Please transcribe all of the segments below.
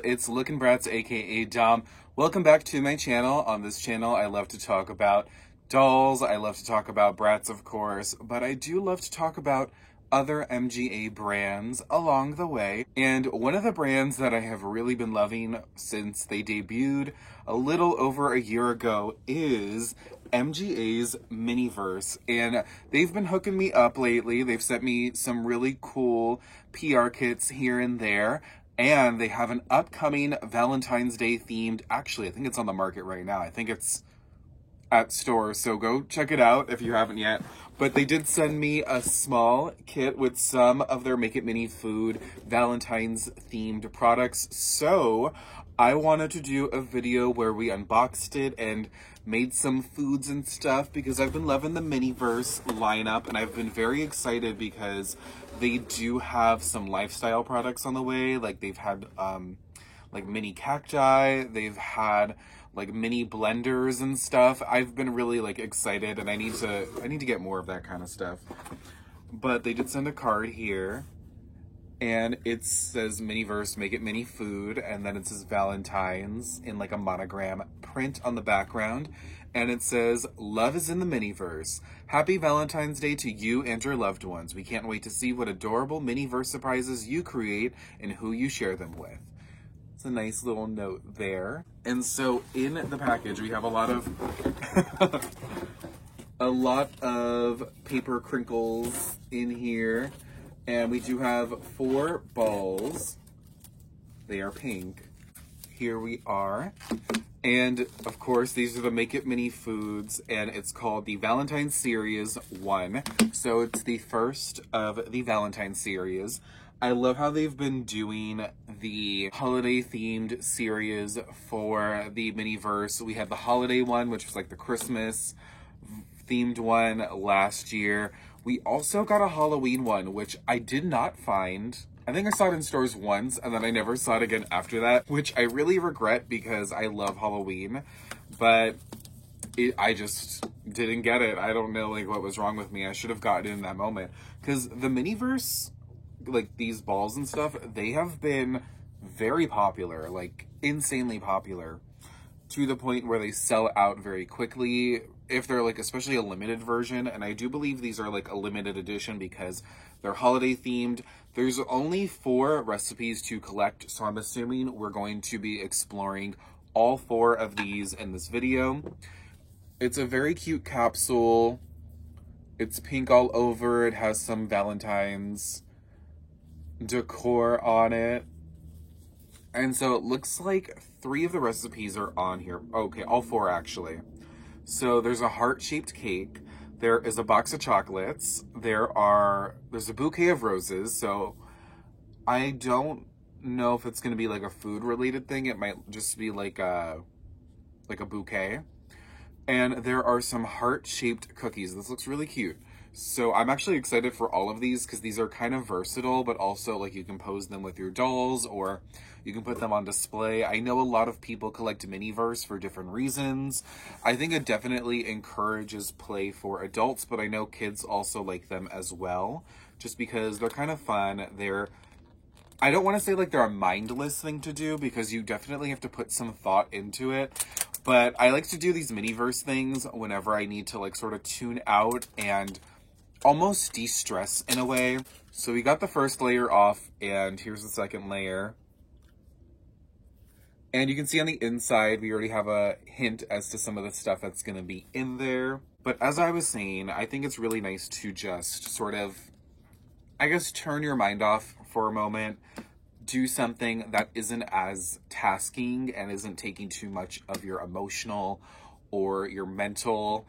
it's Lookin' Brats, aka Dom. Welcome back to my channel. On this channel, I love to talk about dolls. I love to talk about Bratz, of course, but I do love to talk about other MGA brands along the way. And one of the brands that I have really been loving since they debuted a little over a year ago is MGA's Miniverse. And they've been hooking me up lately. They've sent me some really cool PR kits here and there. And they have an upcoming Valentine's Day themed, actually, I think it's on the market right now. I think it's at stores, so go check it out if you haven't yet. But they did send me a small kit with some of their Make It Mini Food Valentine's themed products. So I wanted to do a video where we unboxed it and made some foods and stuff because I've been loving the Miniverse lineup and I've been very excited because they do have some lifestyle products on the way. Like they've had like mini cacti, they've had like mini blenders and stuff. I've been really like excited and I need to get more of that kind of stuff. But they did send a card here and it says Miniverse, Make It Mini Food, and then it says Valentine's in like a monogram print on the background. And it says, love is in the Miniverse. Happy Valentine's Day to you and your loved ones. We can't wait to see what adorable Miniverse surprises you create and who you share them with. It's a nice little note there. And so in the package, we have a lot of paper crinkles in here. And we do have 4 balls. They are pink. Here we are. And of course, these are the Make It Mini Foods, and it's called the Valentine's Series 1. So it's the first of the Valentine's series. I love how they've been doing the holiday-themed series for the Miniverse. We had the holiday one, which was like the Christmas-themed one last year. We also got a Halloween one, which I did not find. I think I saw it in stores once, and then I never saw it again after that, which I really regret because I love Halloween, but I just didn't get it. I don't know like what was wrong with me. I should have gotten it in that moment. Because the Miniverse, like these balls and stuff, they have been very popular, like insanely popular, to the point where they sell out very quickly if they're like especially a limited version. And I do believe these are like a limited edition because they're holiday themed. There's only 4 recipes to collect, so I'm assuming we're going to be exploring all 4 of these in this video. It's a very cute capsule. It's pink all over. It has some Valentine's decor on it. And so it looks like 3 of the recipes are on here. Okay, all 4 actually. So there's a heart-shaped cake. There is a box of chocolates. There's a bouquet of roses. So I don't know if it's going to be like a food-related thing. It might just be like a bouquet. And there are some heart-shaped cookies. This looks really cute. So I'm actually excited for all of these because these are kind of versatile, but also like you can pose them with your dolls or you can put them on display. I know a lot of people collect Miniverse for different reasons. I think it definitely encourages play for adults, but I know kids also like them as well, just because they're kind of fun. I don't want to say like they're a mindless thing to do because you definitely have to put some thought into it. But I like to do these Miniverse things whenever I need to like sort of tune out and almost de-stress in a way. So we got the first layer off and here's the second layer. And you can see on the inside, we already have a hint as to some of the stuff that's going to be in there. But as I was saying, I think it's really nice to just sort of, I guess, turn your mind off for a moment. Do something that isn't as tasking and isn't taking too much of your emotional or your mental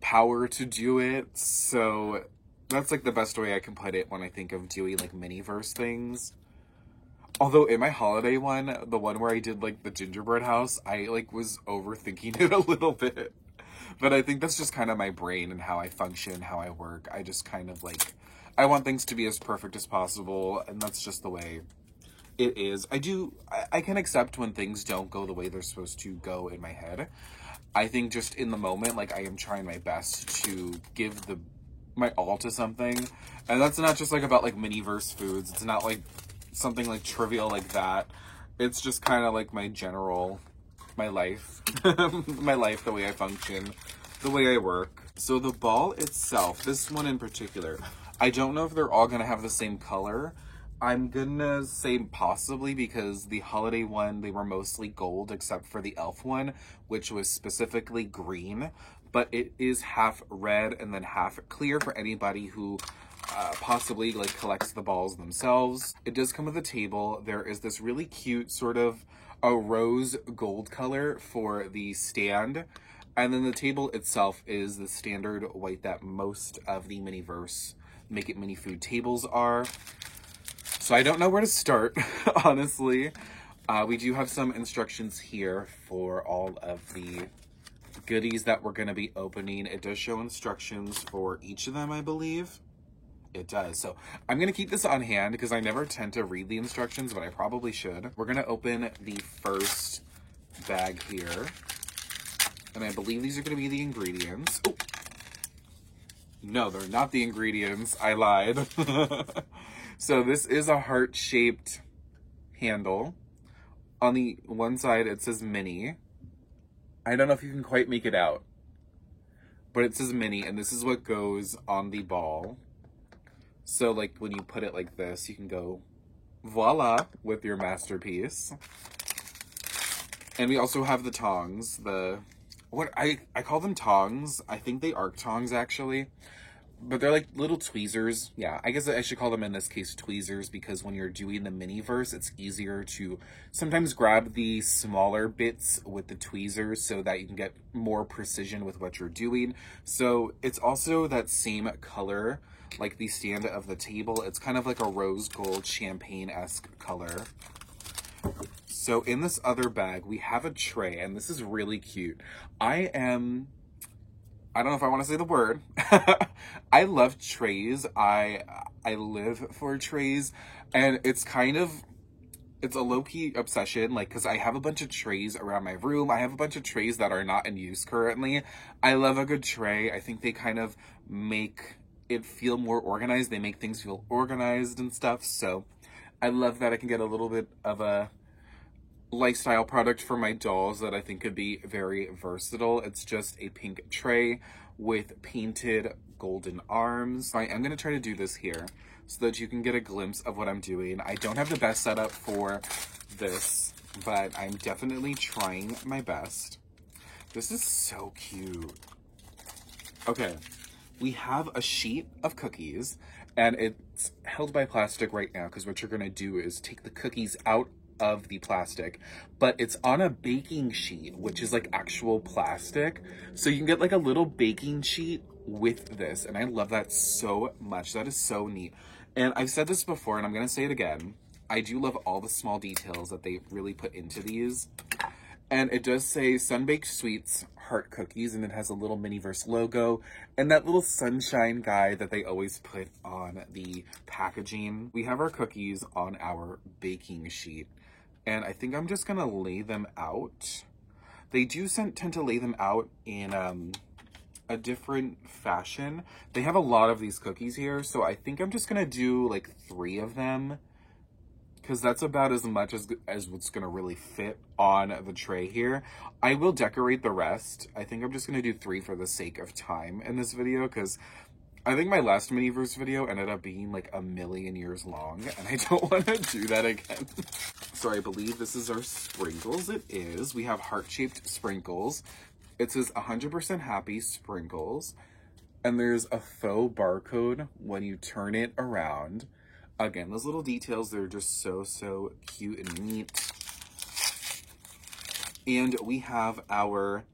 power to do it. So that's like the best way I can put it when I think of doing like Miniverse things. Although in my holiday one, the one where I did like the gingerbread house, I like was overthinking it a little bit. But I think that's just kind of my brain and how I function, how I work. I just kind of like, I want things to be as perfect as possible, and that's just the way it is. I can accept when things don't go the way they're supposed to go in my head. I think just in the moment, like I am trying my best to give my all to something. And that's not just like about like Miniverse foods. It's not like something like trivial like that. It's just kind of like my general, my life, my life, the way I function, the way I work. So the ball itself, this one in particular, I don't know if they're all gonna have the same color. I'm gonna say possibly, because the holiday one, they were mostly gold except for the elf one, which was specifically green, but it is half red and then half clear for anybody who possibly like collects the balls themselves. It does come with a table. There is this really cute sort of a rose gold color for the stand. And then the table itself is the standard white that most of the Miniverse Make It Mini Food tables are. So I don't know where to start, honestly. We do have some instructions here for all of the goodies that we're going to be opening. It does show instructions for each of them, I believe. It does. So I'm going to keep this on hand because I never tend to read the instructions, but I probably should. We're going to open the first bag here. And I believe these are going to be the ingredients. Oh. No, they're not the ingredients. I lied. So this is a heart-shaped handle. On the one side, it says mini. I don't know if you can quite make it out, but it says mini, and this is what goes on the ball. So like when you put it like this, you can go voila with your masterpiece. And we also have the tongs, what I call them tongs. I think they are tongs actually, but they're like little tweezers. Yeah, I guess I should call them in this case tweezers, because when you're doing the Miniverse, it's easier to sometimes grab the smaller bits with the tweezers so that you can get more precision with what you're doing. So it's also that same color like the stand of the table. It's kind of like a rose gold champagne-esque color. So in this other bag, we have a tray, and this is really cute. I don't know if I want to say the word. I love trays. I live for trays, and it's a low-key obsession, like, because I have a bunch of trays around my room. I have a bunch of trays that are not in use currently. I love a good tray. I think they kind of make it feel more organized. They make things feel organized and stuff, so I love that I can get a little bit of a lifestyle product for my dolls that I think could be very versatile. It's just a pink tray with painted golden arms. I am going to try to do this here so that you can get a glimpse of what I'm doing. I don't have the best setup for this, but I'm definitely trying my best. This is so cute. Okay, we have a sheet of cookies, and it's held by plastic right now because what you're going to do is take the cookies out of the plastic, but it's on a baking sheet, which is like actual plastic, so you can get like a little baking sheet with this, and I love that so much. That is so neat. And I've said this before, and I'm gonna say it again, I do love all the small details that they really put into these. And it does say Sunbaked Sweets Heart Cookies, and it has a little Miniverse logo and that little sunshine guy that they always put on the packaging. We have our cookies on our baking sheet, and I think I'm just gonna lay them out. They do tend to lay them out in a different fashion. They have a lot of these cookies here, so I think I'm just gonna do like 3 of them, because that's about as much as what's gonna really fit on the tray here. I will decorate the rest. I think I'm just gonna do 3 for the sake of time in this video, because I think my last Miniverse video ended up being like 1,000,000 years long, and I don't want to do that again. So I believe this is our sprinkles. It is. We have heart-shaped sprinkles. It says 100% happy sprinkles, and there's a faux barcode when you turn it around. Again, those little details, they're just so cute and neat. And we have our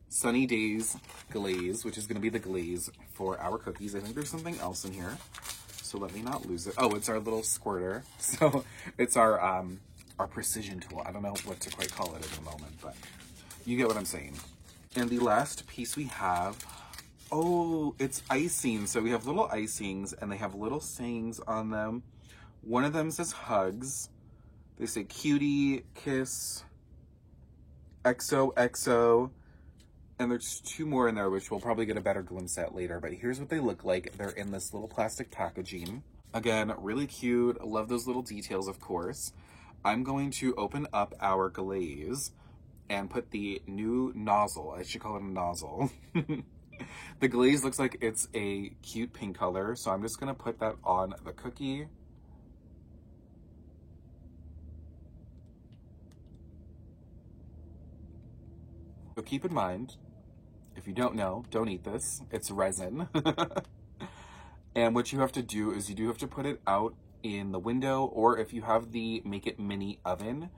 Sunny Days glaze, which is going to be the glaze for our cookies. I think there's something else in here, so let me not lose it. Oh, it's our little squirter. So it's our precision tool. I don't know what to quite call it at the moment, but you get what I'm saying. And the last piece we have, oh, it's icing. So we have little icings, and they have little sayings on them. One of them says hugs. They say cutie, kiss, XOXO. And there's 2 more in there, which we'll probably get a better glimpse at later. But here's what they look like. They're in this little plastic packaging. Again, really cute. I love those little details, of course. I'm going to open up our glaze and put the new nozzle. I should call it a nozzle. The glaze looks like it's a cute pink color, so I'm just gonna put that on the cookie. So keep in mind, if you don't know, don't eat this. It's resin. And what you have to do is you do have to put it out in the window, or if you have the Make It Mini oven,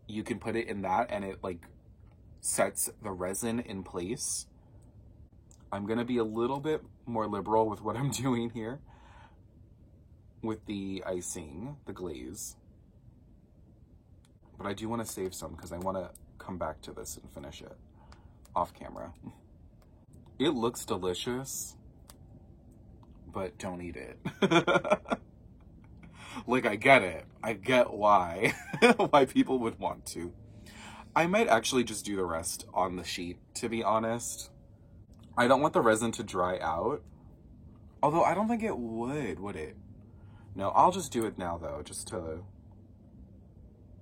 you can put it in that and it like sets the resin in place. I'm gonna be a little bit more liberal with what I'm doing here with the icing, the glaze. But I do want to save some because I want to come back to this and finish it off camera. It looks delicious, but don't eat it. Like, I get it. I get why. Why people would want to. I might actually just do the rest on the sheet, to be honest. I don't want the resin to dry out. Although, I don't think it would it? No, I'll just do it now, though, just to...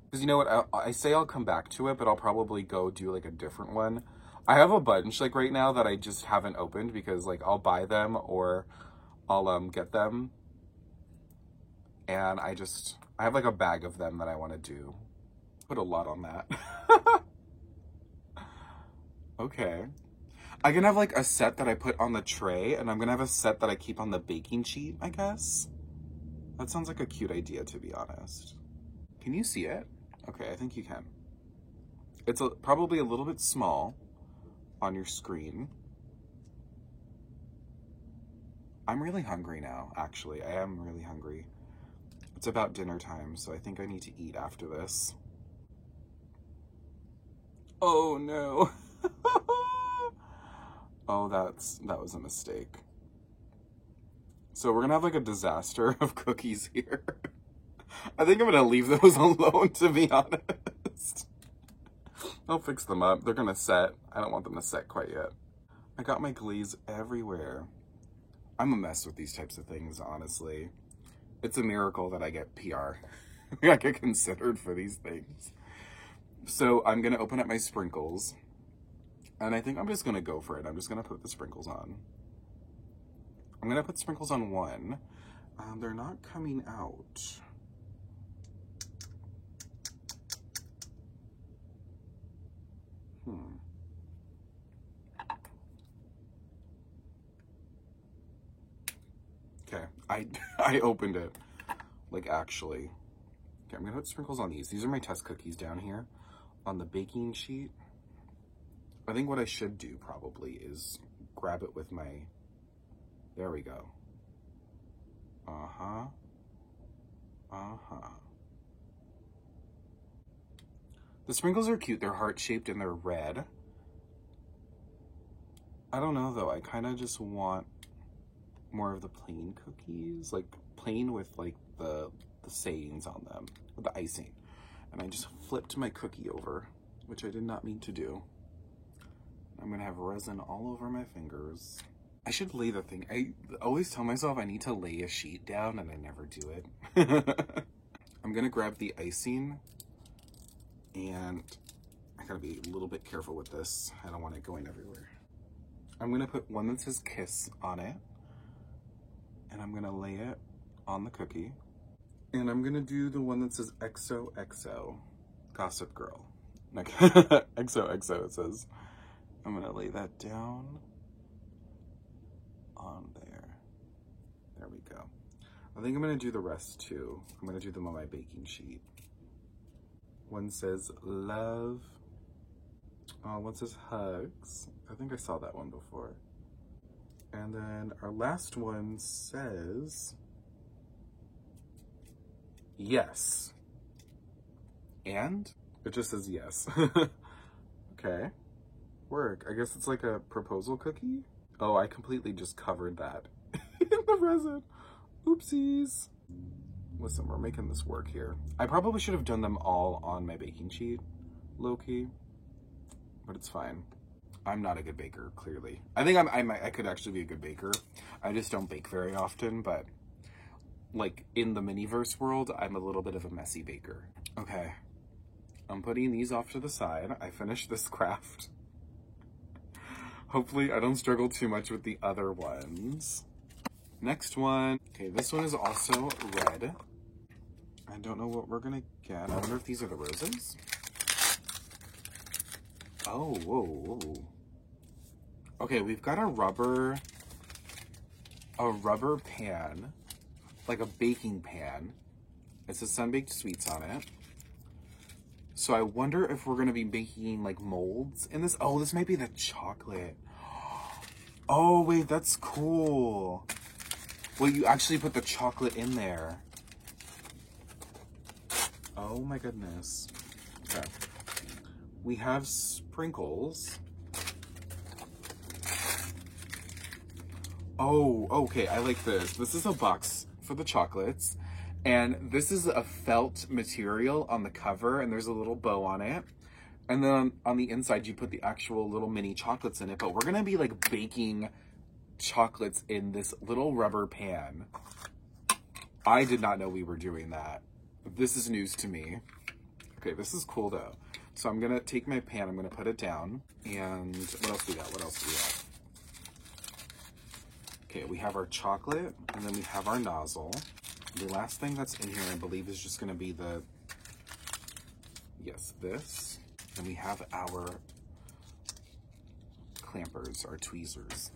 Because you know what, I say I'll come back to it, but I'll probably go do, like, a different one. I have a bunch, like, right now that I just haven't opened because, like, I'll buy them or I'll, get them. And I have, like, a bag of them that I want to do. Put a lot on that. Okay. I'm gonna have, like, a set that I put on the tray, and I'm gonna have a set that I keep on the baking sheet, I guess. That sounds like a cute idea, to be honest. Can you see it? Okay, I think you can. It's probably a little bit small on your screen. I'm really hungry now, actually. I am really hungry. It's about dinner time, so I think I need to eat after this. Oh, no. Oh, that was a mistake. So we're gonna have like a disaster of cookies here. I think I'm gonna leave those alone, to be honest. I'll fix them up. They're gonna set. I don't want them to set quite yet. I got my glaze everywhere. I'm a mess with these types of things, honestly. It's a miracle that I get PR. I get considered for these things. So I'm gonna open up my sprinkles. And I think I'm just gonna go for it. I'm just gonna put the sprinkles on. I'm gonna put sprinkles on one. They're not coming out. Okay, I opened it, like, actually. Okay, I'm gonna put sprinkles on these. These are my test cookies down here on the baking sheet. I think what I should do probably is grab it with my, there we go. Uh-huh. Uh-huh. The sprinkles are cute. They're heart-shaped and they're red. I don't know, though. I kind of just want more of the plain cookies. Like, plain with, like, the sayings on them. With the icing. And I just flipped my cookie over, which I did not mean to do. I'm gonna have resin all over my fingers. I should lay the thing. I always tell myself I need to lay a sheet down and I never do it. I'm gonna grab the icing and I gotta be a little bit careful with this. I don't want it going everywhere. I'm gonna put one that says Kiss on it and I'm gonna lay it on the cookie. And I'm gonna do the one that says XOXO, Gossip Girl. Like, XOXO it says. I'm gonna lay that down on there. There we go. I think I'm gonna do the rest too. I'm gonna do them on my baking sheet. One says love. One says hugs. I think I saw that one before. And then our last one says yes. And it just says yes. Okay. Work. I guess it's like a proposal cookie. Oh, I completely just covered that in the resin. Oopsies. Listen, we're making this work here. I probably should have done them all on my baking sheet, low-key, but it's fine. I'm not a good baker, clearly. I think I could actually be a good baker. I just don't bake very often, but like in the Miniverse world, I'm a little bit of a messy baker. Okay, I'm putting these off to the side. I finished this craft. Hopefully I don't struggle too much with the other ones. Next one. Okay, this one is also red. I don't know what we're gonna get. I wonder if these are the roses. Oh, whoa, whoa. Okay, we've got a rubber pan, like a baking pan. It says Sun-Baked Sweets on it. So I wonder if we're gonna be making like molds in this. Oh, this might be the chocolate. Oh, wait, that's cool. Well, you actually put the chocolate in there. Oh my goodness. Okay. We have sprinkles. Oh, okay, I like this. This is a box for the chocolates. And this is a felt material on the cover, and there's a little bow on it. And then on the inside, you put the actual little mini chocolates in it. But we're gonna be like baking chocolates in this little rubber pan. I did not know we were doing that. This is news to me. Okay, this is cool though. So I'm gonna take my pan, I'm gonna put it down. And what else do we got? What else do we got? Okay, we have our chocolate, and then we have our nozzle. The last thing that's in here, I believe, is just gonna be the, yes, this. And we have our clampers, our tweezers.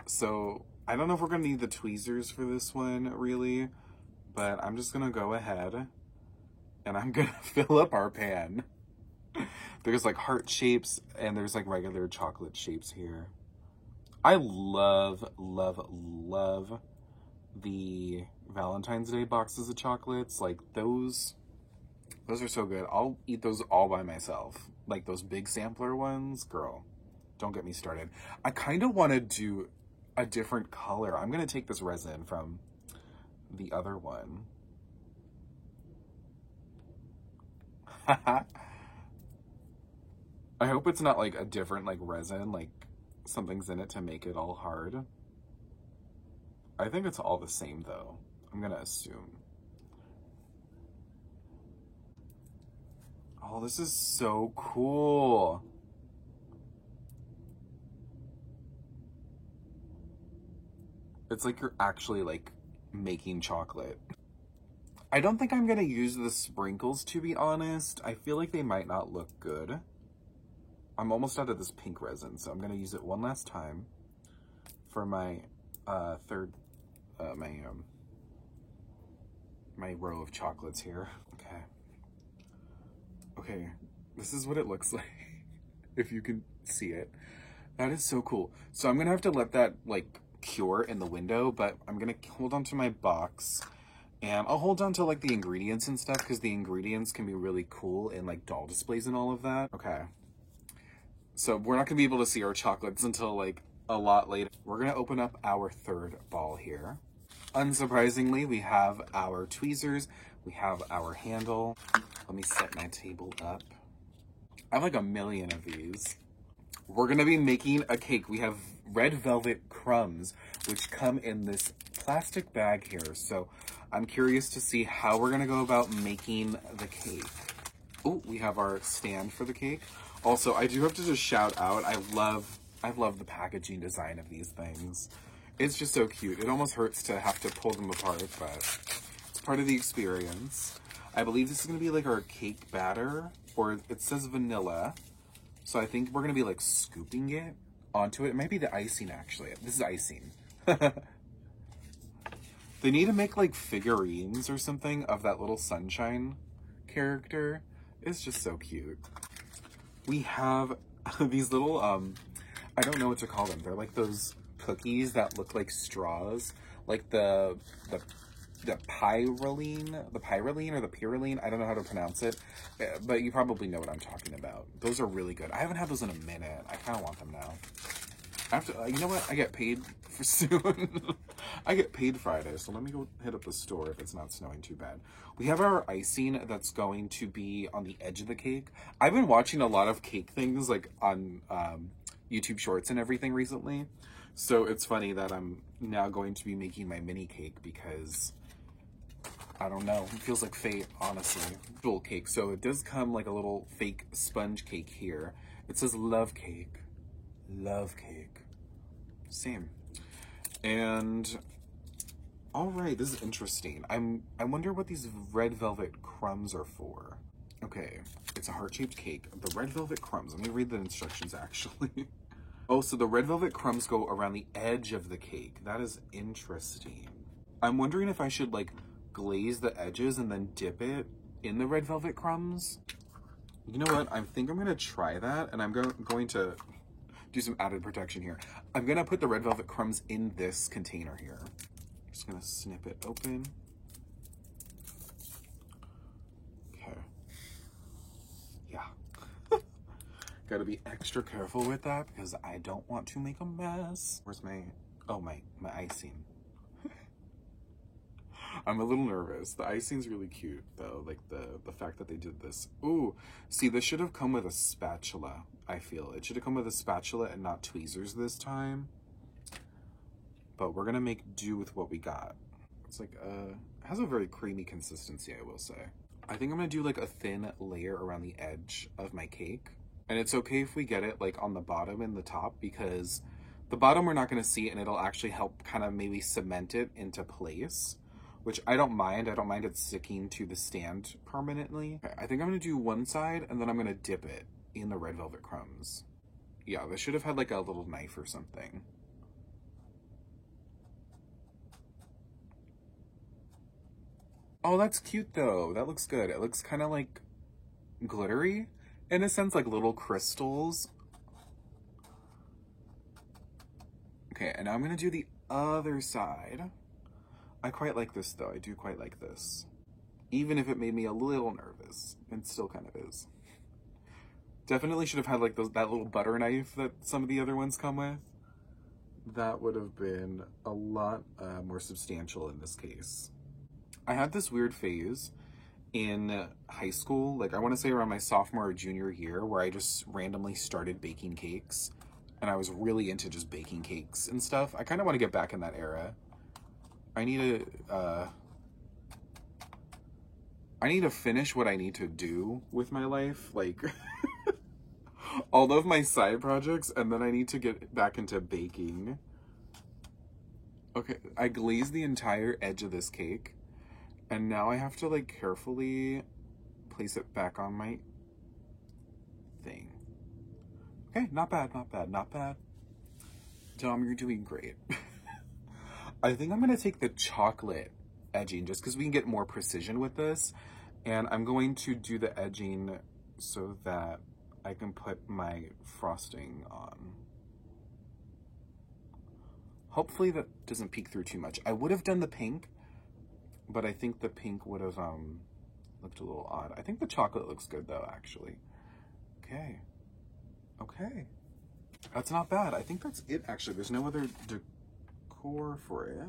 So I don't know if we're gonna need the tweezers for this one, really, but I'm just gonna go ahead and I'm gonna fill up our pan. There's like heart shapes and there's like regular chocolate shapes here. I love, love, love the Valentine's Day boxes of chocolates. Like those are so good. I'll eat those all by myself. Like those big sampler ones, girl, don't get me started. I kind of want to do a different color. I'm going to take this resin from the other one. I hope it's not like a different like resin, like something's in it to make it all hard. I think it's all the same though. I'm going to assume. Oh, this is so cool. It's like you're actually like making chocolate. I don't think I'm gonna use the sprinkles, to be honest. I feel like they might not look good. I'm almost out of this pink resin, so I'm gonna use it one last time for my my row of chocolates here. Okay, this is what it looks like, if you can see it. That is so cool. So I'm gonna have to let that like cure in the window, but I'm gonna hold on to my box and I'll hold on to like the ingredients and stuff, because the ingredients can be really cool in like doll displays and all of that. Okay, so we're not gonna be able to see our chocolates until like a lot later. We're gonna open up our third ball here. Unsurprisingly, we have our tweezers, we have our handle. Let me set my table up. I have like a million of these. We're gonna be making a cake. We have red velvet crumbs, which come in this plastic bag here. So I'm curious to see how we're gonna go about making the cake. Oh, we have our stand for the cake. Also, I do have to just shout out, I love the packaging design of these things. It's just so cute. It almost hurts to have to pull them apart, but it's part of the experience. I believe this is gonna be like our cake batter, or it says vanilla. So I think we're gonna be like scooping it onto it. It might be the icing actually. This is icing. They need to make like figurines or something of that little sunshine character. It's just so cute. We have these little, I don't know what to call them. They're like those cookies that look like straws. Like the pyroline or the pyroline. I don't know how to pronounce it, but you probably know what I'm talking about. Those are really good. I haven't had those in a minute. I kind of want them now. After, you know what? I get paid for soon. I get paid Friday, so let me go hit up the store if it's not snowing too bad. We have our icing that's going to be on the edge of the cake. I've been watching a lot of cake things like on YouTube Shorts and everything recently. So it's funny that I'm now going to be making my mini cake because I don't know. It feels like fate, honestly. Jewel cake. So it does come like a little fake sponge cake here. It says love cake. Love cake. Same. And all right, this is interesting. I wonder what these red velvet crumbs are for. Okay, it's a heart-shaped cake. The red velvet crumbs. Let me read the instructions actually. Oh, so the red velvet crumbs go around the edge of the cake. That is interesting. I'm wondering if I should like glaze the edges and then dip it in the red velvet crumbs. You know what? I think I'm gonna try that, and I'm going to do some added protection here. I'm gonna put the red velvet crumbs in this container here. Just gonna snip it open. Okay. Yeah. Gotta be extra careful with that because I don't want to make a mess. Where's my, oh, my icing. I'm a little nervous. The icing's really cute though, like the fact that they did this. Ooh, see, this should have come with a spatula, I feel. It should have come with a spatula and not tweezers this time. But we're gonna make do with what we got. It's like, it has a very creamy consistency, I will say. I think I'm gonna do like a thin layer around the edge of my cake. And it's okay if we get it like on the bottom and the top, because the bottom we're not gonna see and it'll actually help kind of maybe cement it into place, which I don't mind. I don't mind it sticking to the stand permanently. Okay, I think I'm gonna do one side and then I'm gonna dip it in the red velvet crumbs. Yeah, this should have had like a little knife or something. Oh, that's cute though. That looks good. It looks kind of like glittery in a sense, like little crystals. Okay, and now I'm gonna do the other side. I quite like this though. I do quite like this. Even if it made me a little nervous. It still kind of is. Definitely should have had like that little butter knife that some of the other ones come with. That would have been a lot more substantial in this case. I had this weird phase in high school, like I want to say around my sophomore or junior year, where I just randomly started baking cakes, and I was really into just baking cakes and stuff. I kind of want to get back in that era. I need to finish what I need to do with my life, like all of my side projects, and then I need to get back into baking. Okay, I glazed the entire edge of this cake. And now I have to like carefully place it back on my thing. Okay, not bad, not bad, not bad. Dom, you're doing great. I think I'm gonna take the chocolate edging just because we can get more precision with this. And I'm going to do the edging so that I can put my frosting on. Hopefully that doesn't peek through too much. I would have done the pink, but I think the pink would have looked a little odd. I think the chocolate looks good though, actually. Okay. Okay. That's not bad. I think that's it, actually. There's no other decor for it.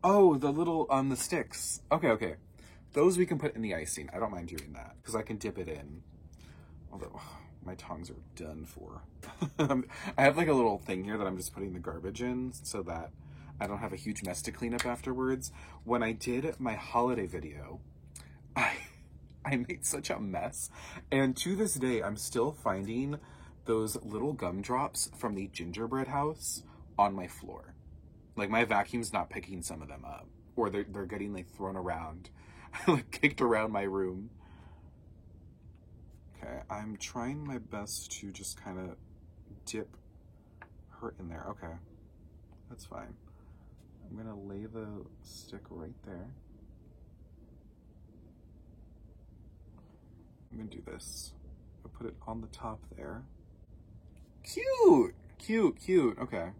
Oh, the little, the sticks. Okay, okay. Those we can put in the icing. I don't mind doing that, because I can dip it in. Although, my tongs are done for. I have like a little thing here that I'm just putting the garbage in so that I don't have a huge mess to clean up afterwards. When I did my holiday video, I made such a mess. And to this day, I'm still finding those little gumdrops from the gingerbread house on my floor. Like my vacuum's not picking some of them up, or they're getting like thrown around, like kicked around my room. Okay, I'm trying my best to just kind of dip her in there. Okay, that's fine. I'm gonna lay the stick right there. I'm gonna do this. I'll put it on the top there. Cute! Cute, cute. Okay.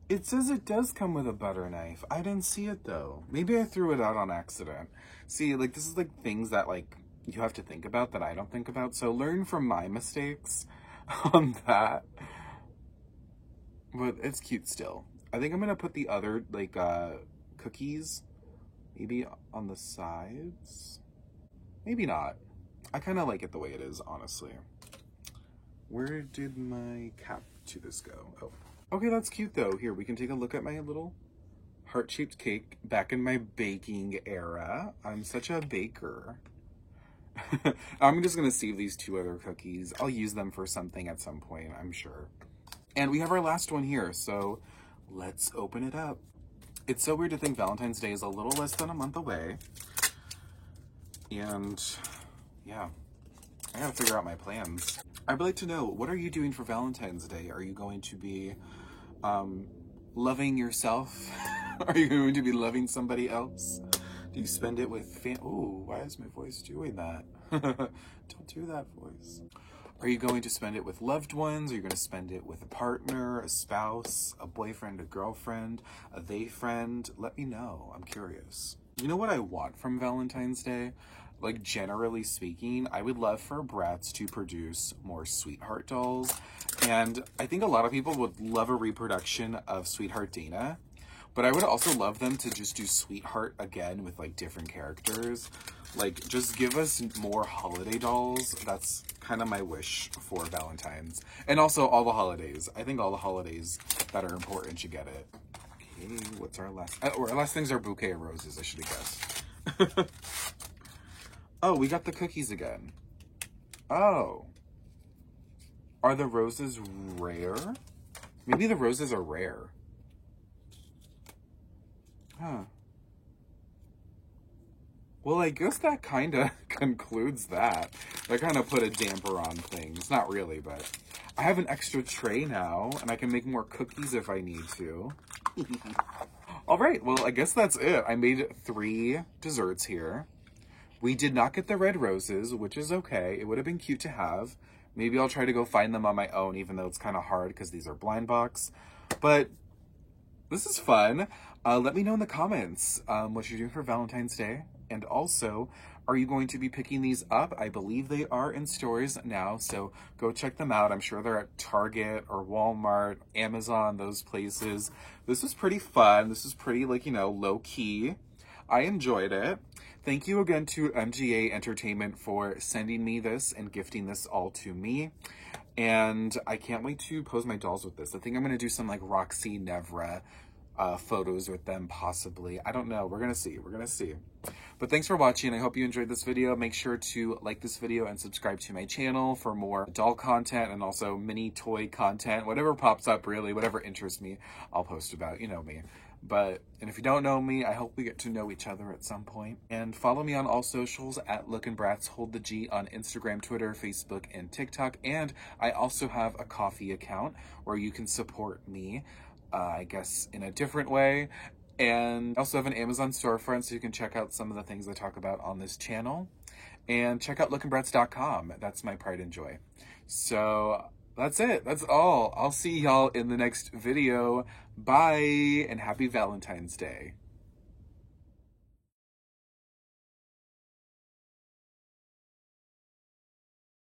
It says it does come with a butter knife. I didn't see it though. Maybe I threw it out on accident. See, like this is like things that like you have to think about that I don't think about. So learn from my mistakes on that. But it's cute still. I think I'm gonna put the other like cookies maybe on the sides. Maybe not. I kind of like it the way it is, honestly. Where did my cap to this go? Oh, okay, that's cute though. Here, we can take a look at my little heart-shaped cake back in my baking era. I'm such a baker. I'm just gonna save these 2 other cookies. I'll use them for something at some point, I'm sure. And we have our last one here, so let's open it up. It's so weird to think Valentine's Day is a little less than a month away. And yeah, I gotta figure out my plans. I'd like to know, what are you doing for Valentine's Day? Are you going to be loving yourself? Are you going to be loving somebody else? Do you spend it with ooh, why is my voice doing that? Don't do that, voice. Are you going to spend it with loved ones? Are you going to spend it with a partner, a spouse, a boyfriend, a girlfriend, a they friend? Let me know. I'm curious. You know what I want from Valentine's Day? Like, generally speaking, I would love for Bratz to produce more Sweetheart dolls. And I think a lot of people would love a reproduction of Sweetheart Dana. But I would also love them to just do Sweetheart again with, like, different characters. Like, just give us more holiday dolls. That's kind of my wish for Valentine's. And also all the holidays. I think all the holidays that are important should get it. Okay, what's our last... our last thing's our bouquet of roses, I should have guessed. Oh, we got the cookies again. Oh. Are the roses rare? Maybe the roses are rare. Huh. Well, I guess that kind of concludes that. I kind of put a damper on things. Not really, but I have an extra tray now, and I can make more cookies if I need to. All right, well, I guess that's it. I made 3 desserts here. We did not get the red roses, which is okay. It would have been cute to have. Maybe I'll try to go find them on my own, even though it's kind of hard because these are blind box. But this is fun. Let me know in the comments what you're doing for Valentine's Day. And also, are you going to be picking these up? I believe they are in stores now, so go check them out. I'm sure they're at Target or Walmart, Amazon, those places. This was pretty fun. This is pretty, like, you know, low-key. I enjoyed it. Thank you again to MGA Entertainment for sending me this and gifting this all to me. And I can't wait to pose my dolls with this. I think I'm going to do some, like, Roxy Nevra photos with them, possibly. I don't know. We're going to see. We're going to see. But thanks for watching. I hope you enjoyed this video. Make sure to like this video and subscribe to my channel for more doll content and also mini toy content. Whatever pops up, really. Whatever interests me, I'll post about. You know me. And if you don't know me, I hope we get to know each other at some point. And follow me on all socials at Lookin' Bratz, hold the G on Instagram, Twitter, Facebook, and TikTok. And I also have a Ko-fi account where you can support me, I guess, in a different way. And I also have an Amazon storefront, so you can check out some of the things I talk about on this channel. And check out lookinbratz.com. That's my pride and joy. So that's it. That's all. I'll see y'all in the next video. Bye, and happy Valentine's Day.